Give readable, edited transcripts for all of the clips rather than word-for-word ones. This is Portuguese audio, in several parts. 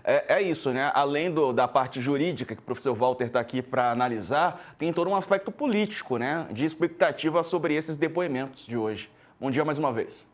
é isso, né? Além da parte jurídica, que o professor Walter está aqui para analisar, tem todo um aspecto político, né? De expectativa sobre esses depoimentos de hoje. Bom dia mais uma vez.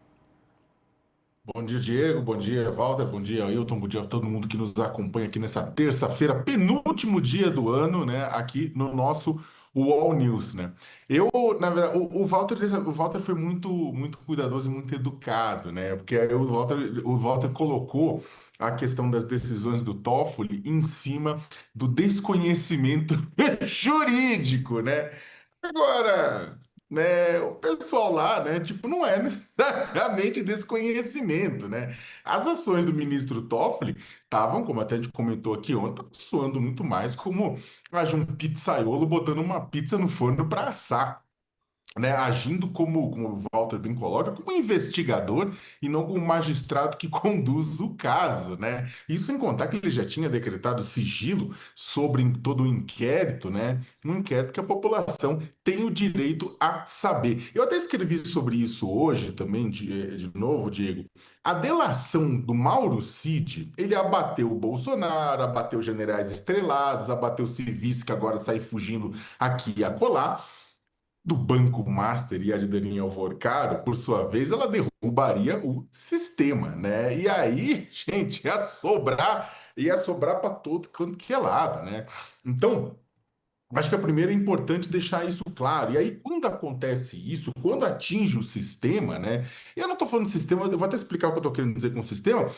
Bom dia, Diego. Bom dia, Walter. Bom dia, Ailton. Bom dia a todo mundo que nos acompanha aqui nessa terça-feira, penúltimo dia do ano, né? Aqui no nosso UOL News, né? Eu, na verdade, o Walter foi muito cuidadoso e muito educado, né? Porque aí o Walter colocou a questão das decisões do Toffoli em cima do desconhecimento jurídico, né? Agora, né, o pessoal lá, né, tipo, não é necessariamente desconhecimento, né? As ações do ministro Toffoli estavam, como até a gente comentou aqui ontem, soando muito mais como um pizzaiolo botando uma pizza no forno para assar, né, agindo como o Walter bem coloca, como investigador e não como magistrado que conduz o caso, né? Isso sem contar que ele já tinha decretado sigilo sobre todo o inquérito, né? Um inquérito que a população tem o direito a saber. Eu até escrevi sobre isso hoje também, de novo, Diego. A delação do Mauro Cid, ele abateu o Bolsonaro, abateu generais estrelados, abateu civis que agora saem fugindo aqui e acolá do Banco Master e a de Daniel Forcaro, por sua vez, ela derrubaria o sistema, né? E aí, gente, ia sobrar para todo quanto que é lado, né? Então, acho que a primeira é importante deixar isso claro. E aí, quando acontece isso, quando atinge o sistema, né? Eu não estou falando de sistema, eu vou até explicar o que eu estou querendo dizer com o sistema.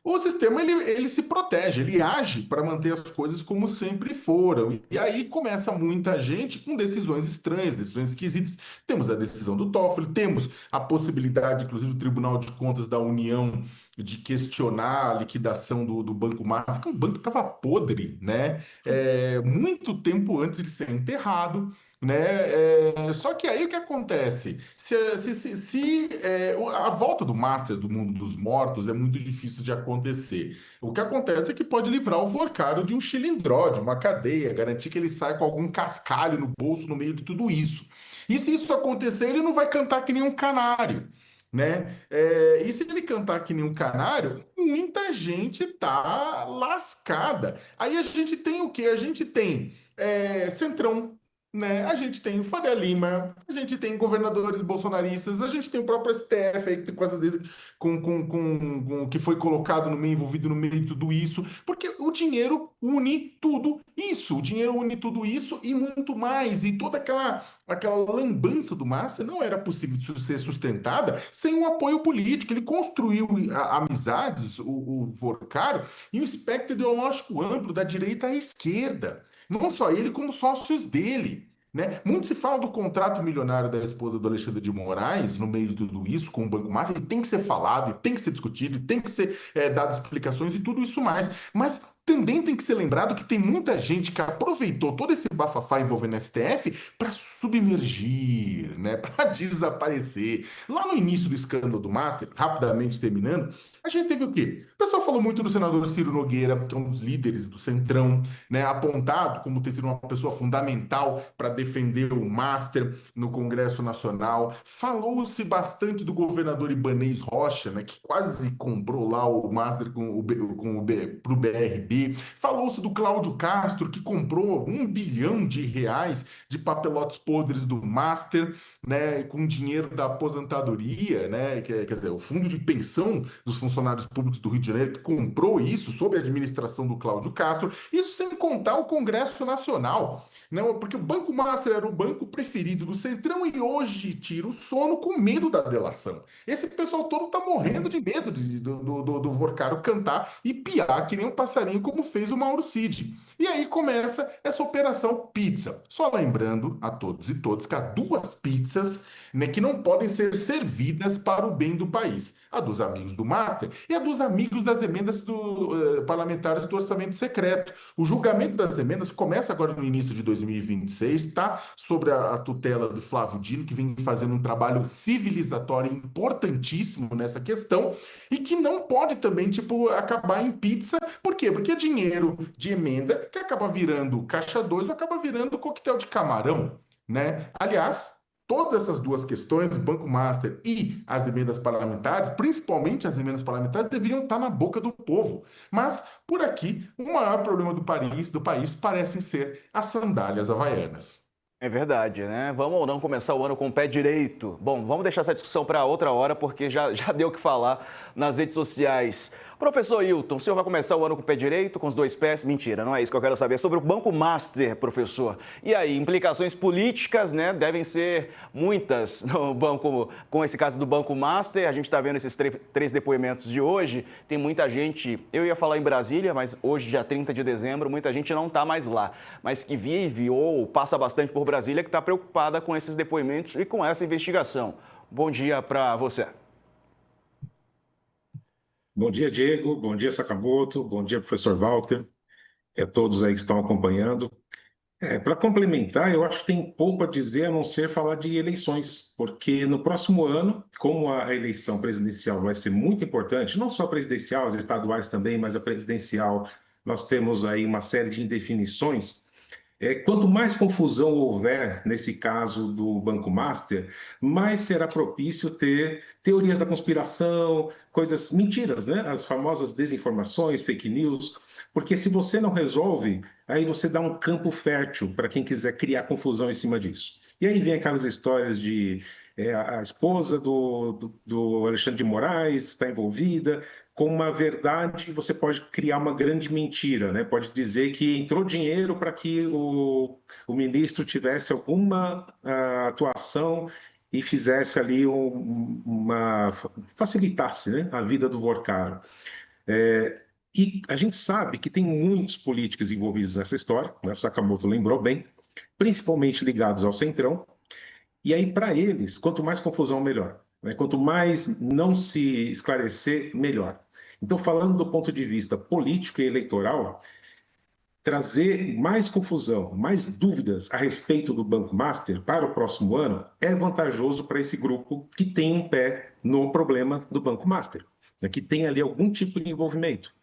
O sistema ele se protege, ele age para manter as coisas como sempre foram. E aí começa muita gente com decisões estranhas, decisões esquisitas. Temos a decisão do Toffoli, temos a possibilidade, inclusive, do Tribunal de Contas da União de questionar a liquidação do Banco Master, que o banco estava podre, né? Muito tempo antes de ser enterrado, né? Só que aí o que acontece? A volta do Master do mundo dos mortos é muito difícil de acontecer. O que acontece é que pode livrar o Vorcaro de um chilindró, de uma cadeia, garantir que ele saia com algum cascalho no bolso no meio de tudo isso. E se isso acontecer, ele não vai cantar que nem um canário. Né? E se ele cantar que nem um canário, muita gente tá lascada. Aí a gente tem o quê? A gente tem Centrão, né? A gente tem o Faria Lima, a gente tem governadores bolsonaristas, a gente tem o próprio STF aí, com com o que foi colocado no meio, envolvido no meio de tudo isso, porque o dinheiro une tudo isso, o dinheiro une tudo isso e muito mais, e toda aquela lambança do Márcio não era possível de ser sustentada sem um apoio político. Ele construiu amizades, o Vorcaro, em um espectro ideológico amplo, da direita à esquerda. Não só ele, como sócios dele. Né? Muito se fala do contrato milionário da esposa do Alexandre de Moraes, no meio de tudo isso, com o Banco Master, e tem que ser falado, e tem que ser discutido, e tem que ser dado explicações e tudo isso mais. Mas também tem que ser lembrado que tem muita gente que aproveitou todo esse bafafá envolvendo o STF para submergir, né? Para desaparecer. Lá no início do escândalo do Master, rapidamente terminando, a gente teve o quê? O pessoal falou muito do senador Ciro Nogueira, que é um dos líderes do Centrão, né, apontado como ter sido uma pessoa fundamental para defender o Master no Congresso Nacional. Falou-se bastante do governador Ibanez Rocha, né, que quase comprou lá o Master para o BRB. Falou-se do Cláudio Castro, que comprou R$ 1 bilhão de papelotes podres do Master, né, com dinheiro da aposentadoria, né, quer dizer, o fundo de pensão dos funcionários públicos do Rio de Janeiro, que comprou isso sob a administração do Cláudio Castro, isso sem contar o Congresso Nacional. Não, porque o Banco Master era o banco preferido do Centrão e hoje tira o sono com medo da delação. Esse pessoal todo tá morrendo de medo do Vorcaro cantar e piar que nem um passarinho, como fez o Mauro Cid. E aí começa essa operação pizza. Só lembrando a todos e todas que há duas pizzas, né, que não podem ser servidas para o bem do país: a dos amigos do Master e a dos amigos das emendas parlamentares do orçamento secreto. O julgamento das emendas começa agora no início de 2026, está sobre a tutela do Flávio Dino, que vem fazendo um trabalho civilizatório importantíssimo nessa questão e que não pode também, tipo, acabar em pizza. Por quê? Porque é dinheiro de emenda que acaba virando caixa 2 ou acaba virando coquetel de camarão, né? Aliás, Todas essas duas questões, Banco Master e as emendas parlamentares, principalmente as emendas parlamentares, deveriam estar na boca do povo. Mas, por aqui, o maior problema do país parecem ser as sandálias havaianas. É verdade, né? Vamos ou não começar o ano com o pé direito? Bom, vamos deixar essa discussão para outra hora, porque já deu o que falar nas redes sociais. Professor Hilton, o senhor vai começar o ano com o pé direito, com os dois pés? Mentira, não é isso que eu quero saber. É sobre o Banco Master, professor. E aí, implicações políticas, né? Devem ser muitas no banco, com esse caso do Banco Master. A gente está vendo esses três depoimentos de hoje. Tem muita gente, eu ia falar em Brasília, mas hoje, dia 30 de dezembro, muita gente não está mais lá, mas que vive ou passa bastante por Brasília, que está preocupada com esses depoimentos e com essa investigação. Bom dia para você. Bom dia, Diego. Bom dia, Sakamoto. Bom dia, professor Walter. E a todos aí que estão acompanhando. Para complementar, eu acho que tem pouco a dizer a não ser falar de eleições, porque no próximo ano, como a eleição presidencial vai ser muito importante, não só a presidencial, as estaduais também, mas a presidencial, nós temos aí uma série de indefinições. Quanto mais confusão houver nesse caso do Banco Master, mais será propício ter teorias da conspiração, coisas mentiras, né? As famosas desinformações, fake news, porque se você não resolve, aí você dá um campo fértil para quem quiser criar confusão em cima disso. E aí vem aquelas histórias de a esposa do Alexandre de Moraes está envolvida, com uma verdade, você pode criar uma grande mentira, né? Pode dizer que entrou dinheiro para que o ministro tivesse alguma atuação e fizesse ali facilitasse, né, a vida do Vorcaro. E a gente sabe que tem muitos políticos envolvidos nessa história, né? O Sakamoto lembrou bem, principalmente ligados ao Centrão. E aí, para eles, quanto mais confusão, melhor, né? Quanto mais não se esclarecer, melhor. Então, falando do ponto de vista político e eleitoral, trazer mais confusão, mais dúvidas a respeito do Banco Master para o próximo ano é vantajoso para esse grupo que tem um pé no problema do Banco Master, né? Que tem ali algum tipo de envolvimento.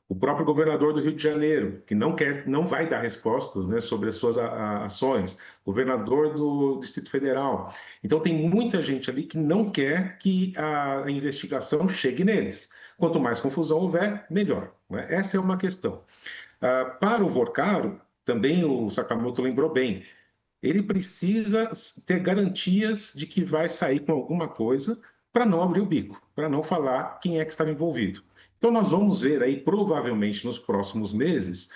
O próprio governador do Rio de Janeiro, que não vai dar respostas, né, sobre as suas ações, governador do Distrito Federal. Então, tem muita gente ali que não quer que a investigação chegue neles. Quanto mais confusão houver, melhor, né? Essa é uma questão. Para o Vorcaro, também o Sakamoto lembrou bem, ele precisa ter garantias de que vai sair com alguma coisa para não abrir o bico, para não falar quem é que estava envolvido. Então, nós vamos ver aí, provavelmente, nos próximos meses,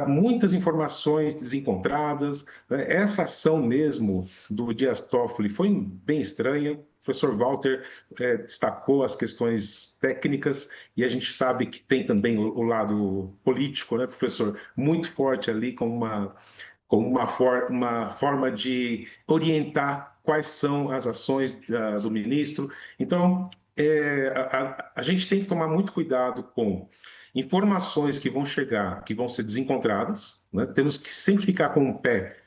muitas informações desencontradas, né? Essa ação mesmo do Dias Toffoli foi bem estranha. O professor Walter destacou as questões técnicas e a gente sabe que tem também o lado político, né, professor, muito forte ali como uma forma de orientar quais são as ações do ministro. Então, a gente tem que tomar muito cuidado com informações que vão chegar, que vão ser desencontradas, né? Temos que sempre ficar com o pé,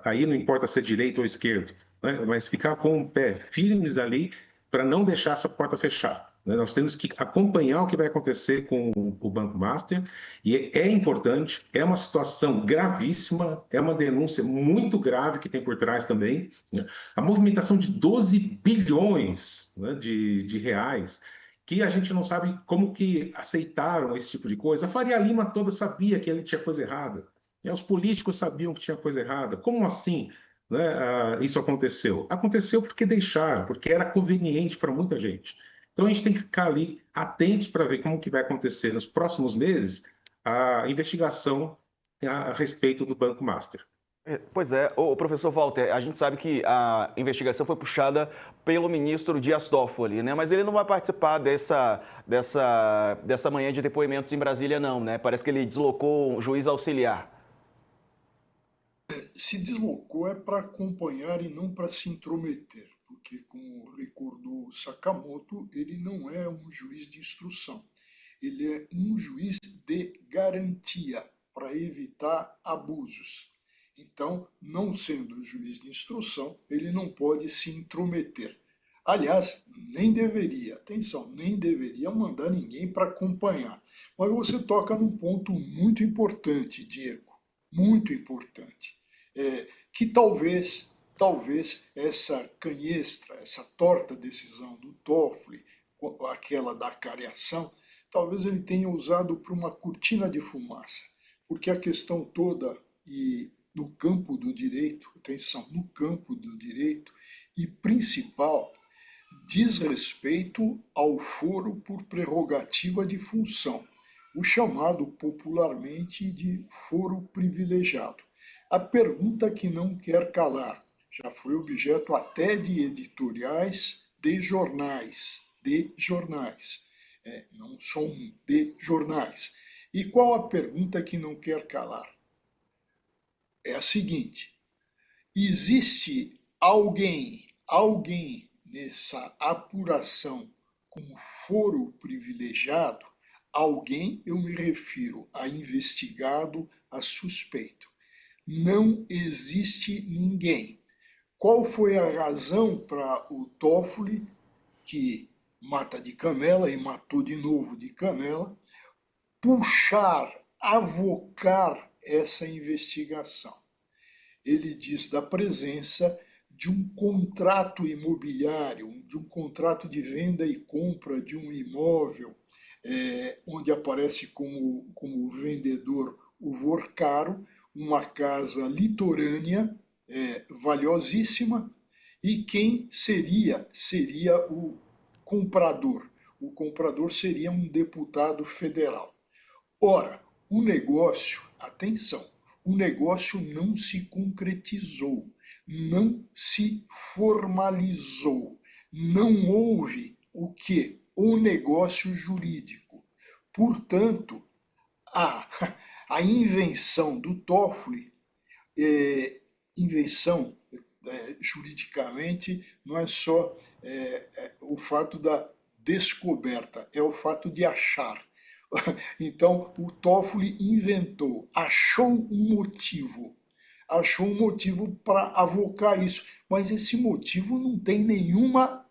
aí não importa se é direito ou esquerdo, né? Mas ficar com o pé firmes ali para não deixar essa porta fechar, né? Nós temos que acompanhar o que vai acontecer com o Banco Master e é importante, é uma situação gravíssima, é uma denúncia muito grave que tem por trás também, né? A movimentação de 12 bilhões, né, de reais, que a gente não sabe como que aceitaram esse tipo de coisa. A Faria Lima toda sabia que ele tinha coisa errada, né? Os políticos sabiam que tinha coisa errada. Como assim, né, isso aconteceu? Aconteceu porque deixaram, porque era conveniente para muita gente. Então a gente tem que ficar ali atentos para ver como que vai acontecer nos próximos meses a investigação a respeito do Banco Master. Pois é, o professor Walter, a gente sabe que a investigação foi puxada pelo ministro Dias Toffoli, né? Mas ele não vai participar dessa manhã de depoimentos em Brasília, não, né? Parece que ele deslocou um juiz auxiliar. Se deslocou é para acompanhar e não para se intrometer, porque, como recordou Sakamoto, ele não é um juiz de instrução, ele é um juiz de garantia para evitar abusos. Então, não sendo juiz de instrução, ele não pode se intrometer. Aliás, nem deveria, atenção, nem deveria mandar ninguém para acompanhar. Mas você toca num ponto muito importante, Diego, muito importante, que talvez talvez essa canhestra, essa torta decisão do Toffoli, aquela da cariação, talvez ele tenha usado para uma cortina de fumaça, porque a questão toda, e no campo do direito, atenção, no campo do direito, e principal, diz respeito ao foro por prerrogativa de função, o chamado popularmente de foro privilegiado. A pergunta que não quer calar, já foi objeto até de editoriais de jornais, não só de jornais. E qual a pergunta que não quer calar? É a seguinte: existe alguém nessa apuração como foro privilegiado? Alguém, eu me refiro a investigado, a suspeito. Não existe ninguém. Qual foi a razão para o Toffoli, que mata de canela e matou de novo de canela, puxar, avocar essa investigação? Ele diz da presença de um contrato imobiliário, de um contrato de venda e compra de um imóvel, onde aparece como vendedor o Vorcaro, uma casa litorânea, valiosíssima, e quem seria o comprador? O comprador seria um deputado federal. Ora, o negócio, atenção, o negócio não se concretizou, não se formalizou, não houve o quê? O negócio jurídico. Portanto, a invenção do Toffoli, invenção juridicamente, não é só o fato da descoberta, é o fato de achar. Então, o Toffoli inventou, achou um motivo para avocar isso, mas esse motivo não tem nenhuma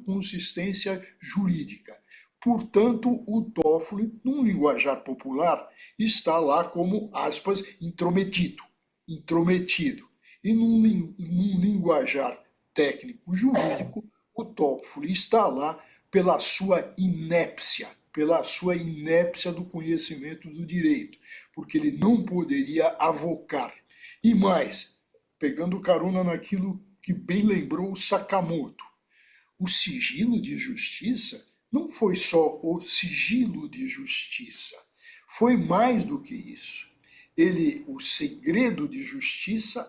consistência jurídica. Portanto, o Toffoli, num linguajar popular, está lá como, aspas, intrometido. E num linguajar técnico-jurídico, o Toffoli está lá pela sua inépcia do conhecimento do direito, porque ele não poderia avocar. E mais, pegando carona naquilo que bem lembrou o Sakamoto, o sigilo de justiça não foi só o sigilo de justiça, foi mais do que isso. Ao segredo de justiça,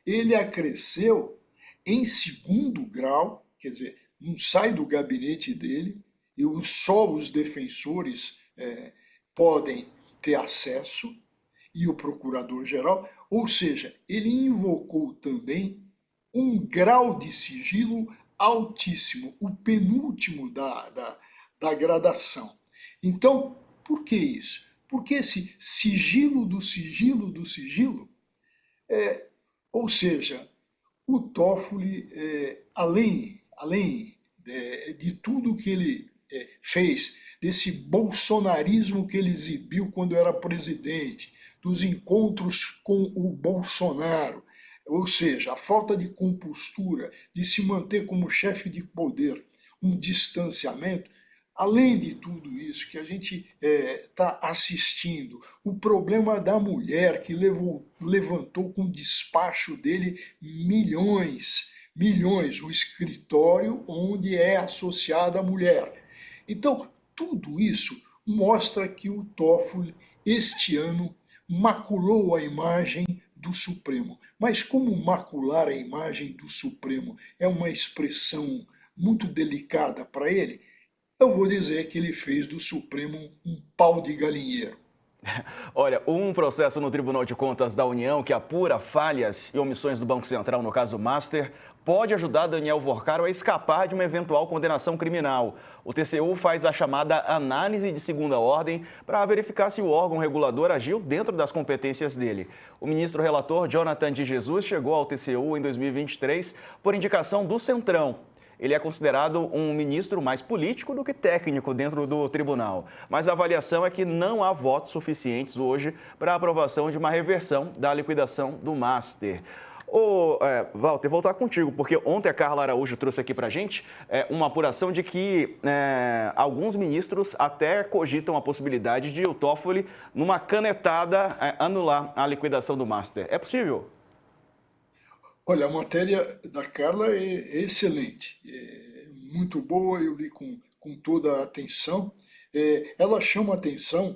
ele acresceu em segundo grau, quer dizer, não sai do gabinete dele, e só os defensores podem ter acesso, e o procurador-geral, ou seja, ele invocou também um grau de sigilo altíssimo, o penúltimo da gradação. Então, por que isso? Porque esse sigilo do sigilo, ou seja, o Toffoli, além de tudo que ele fez, desse bolsonarismo que ele exibiu quando era presidente, dos encontros com o Bolsonaro, ou seja, a falta de compostura, de se manter como chefe de poder, um distanciamento, além de tudo isso que a gente está assistindo, o problema da mulher que levantou com o despacho dele milhões, o escritório onde é associada a mulher. Então, tudo isso mostra que o Toffoli, este ano, maculou a imagem do Supremo. Mas como macular a imagem do Supremo é uma expressão muito delicada para ele, eu vou dizer que ele fez do Supremo um pau de galinheiro. Olha, um processo no Tribunal de Contas da União que apura falhas e omissões do Banco Central no caso Master pode ajudar Daniel Vorcaro a escapar de uma eventual condenação criminal. O TCU faz a chamada análise de segunda ordem para verificar se o órgão regulador agiu dentro das competências dele. O ministro relator Jonathan de Jesus chegou ao TCU em 2023 por indicação do Centrão. ele é considerado um ministro mais político do que técnico dentro do tribunal. Mas a avaliação é que não há votos suficientes hoje para a aprovação de uma reversão da liquidação do Master. Walter, voltar contigo, porque ontem a Carla Araújo trouxe aqui para a gente uma apuração de que alguns ministros até cogitam a possibilidade de o Toffoli, numa canetada, anular a liquidação do Master. É possível? Olha, a matéria da Carla é excelente, é muito boa, eu li com toda a atenção. Ela chama atenção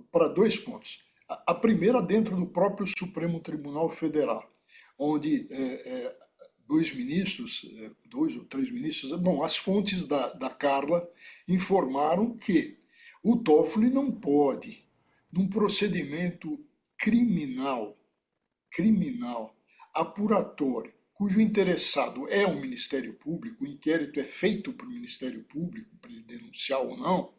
para dois pontos. A primeira, dentro do próprio Supremo Tribunal Federal, onde dois ou três ministros, as fontes da Carla informaram que o Toffoli não pode, num procedimento criminal, apuratório, cujo interessado é o Ministério Público, o inquérito é feito para o Ministério Público, para ele denunciar ou não,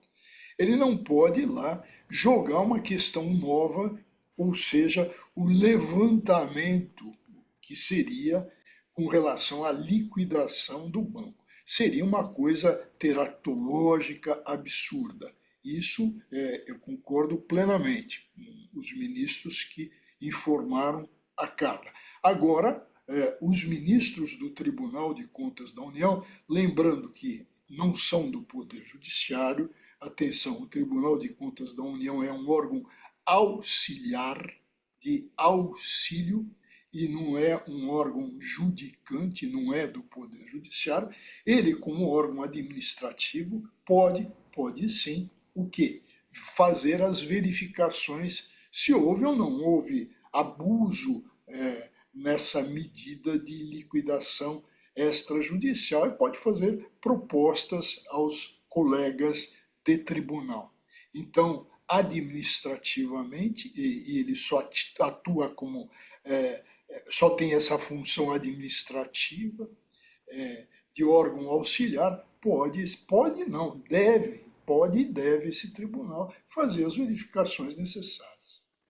ele não pode ir lá jogar uma questão nova, ou seja, o levantamento que seria com relação à liquidação do banco. Seria uma coisa teratológica absurda. Isso eu concordo plenamente com os ministros que informaram a Carla. Agora, os ministros do Tribunal de Contas da União, lembrando que não são do Poder Judiciário, atenção, o Tribunal de Contas da União é um órgão auxiliar, de auxílio, e não é um órgão judicante, não é do Poder Judiciário. Ele, como órgão administrativo, pode sim, o quê? Fazer as verificações se houve ou não houve abuso nessa medida de liquidação extrajudicial, e pode fazer propostas aos colegas de tribunal. Então, administrativamente, e ele só atua como, só tem essa função administrativa, de órgão auxiliar, pode não, deve esse tribunal fazer as verificações necessárias.